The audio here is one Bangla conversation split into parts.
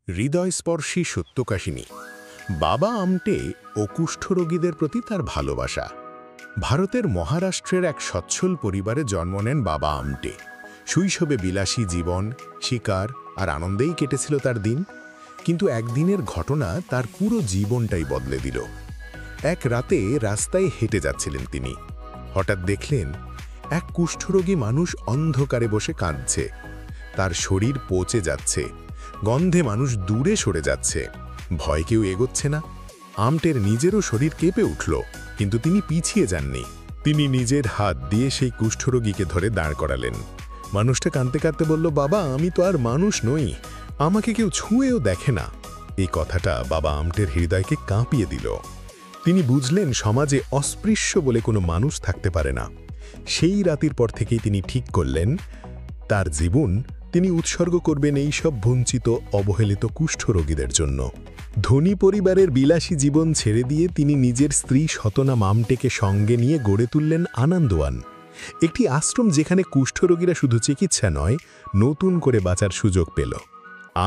হৃদয়স্পর্শী সত্য কাহিনী। বাবা আমটে ও কুষ্ঠরোগীদের প্রতি তার ভালোবাসা। ভারতের মহারাষ্ট্রের এক সচ্ছল পরিবারে জন্ম নেন বাবা আমটে। শৈশবে বিলাসী জীবন, শিকার আর আনন্দেই কেটেছিল তার দিন। কিন্তু একদিনের ঘটনা তার পুরো জীবনটাই বদলে দিল। এক রাতে রাস্তায় হেঁটে যাচ্ছিলেন তিনি। হঠাৎ দেখলেন এক কুষ্ঠরোগী মানুষ অন্ধকারে বসে কাঁদছে। তার শরীর পচে যাচ্ছে, গন্ধে মানুষ দূরে সরে যাচ্ছে, ভয় কেউ এগোচ্ছে না। আমটের নিজেরও শরীর কেঁপে উঠল, কিন্তু তিনি পিছিয়ে যাননি। তিনি নিজের হাত দিয়ে সেই কুষ্ঠরোগীকে ধরে দাঁড় করালেন। মানুষটা কাঁদতে কাঁদতে বলল, বাবা, আমি তো আর মানুষ নই, আমাকে কেউ ছুঁয়েও দেখে না। এই কথাটা বাবা আমটের হৃদয়কে কাঁপিয়ে দিল। তিনি বুঝলেন সমাজে অস্পৃশ্য বলে কোনো মানুষ থাকতে পারে না। সেই রাতের পর থেকেই তিনি ঠিক করলেন তার জীবন তিনি উৎসর্গ করবেন এইসব বঞ্চিত, অবহেলিত কুষ্ঠরোগীদের জন্য। ধনী পরিবারের বিলাসী জীবন ছেড়ে দিয়ে তিনি নিজের স্ত্রী শতনাম আমটেকে সঙ্গে নিয়ে গড়ে তুললেন আনন্দওয়ান, একটি আশ্রম যেখানে কুষ্ঠরোগীরা শুধু চিকিৎসা নয়, নতুন করে বাঁচার সুযোগ পেল।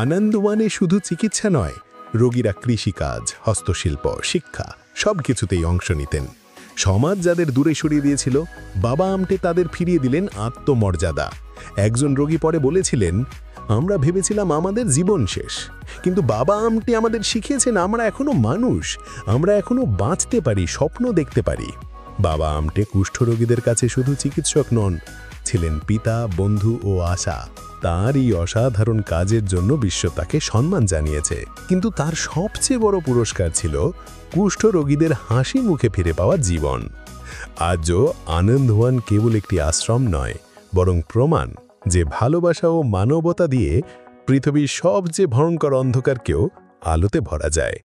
আনন্দওয়ানে শুধু চিকিৎসা নয়, রোগীরা কৃষিকাজ, হস্তশিল্প, শিক্ষা সব কিছুতেই অংশ নিতেন। সমাজ যাদের দূরে সরিয়ে দিয়েছিল, বাবা আমটে তাদের ফিরিয়ে দিলেন আত্মমর্যাদা। একজন রোগী পরে বলেছিলেন, আমরা ভেবেছিলাম আমাদের জীবন শেষ, কিন্তু বাবা আমটে আমাদের শিখিয়েছেন আমরা এখনো মানুষ, আমরা এখনো বাঁচতে পারি, স্বপ্ন দেখতে পারি। বাবা আমটে কুষ্ঠরোগীদের কাছে শুধু চিকিৎসক নন, ছিলেন পিতা, বন্ধু ও আশা। তার এই অসাধারণ কাজের জন্য বিশ্ব তাকে সম্মান জানিয়েছে। কিন্তু তার সবচেয়ে বড় পুরস্কার ছিল কুষ্ঠরোগীদের হাসি মুখে ফিরে পাওয়া জীবন। আজও আনন্দওয়ান কেবল একটি আশ্রম নয়, বরং প্রমাণ যে ভালোবাসা ও মানবতা দিয়ে পৃথিবীর সবচেয়ে ভয়ঙ্কর অন্ধকারকেও আলোতে ভরা যায়।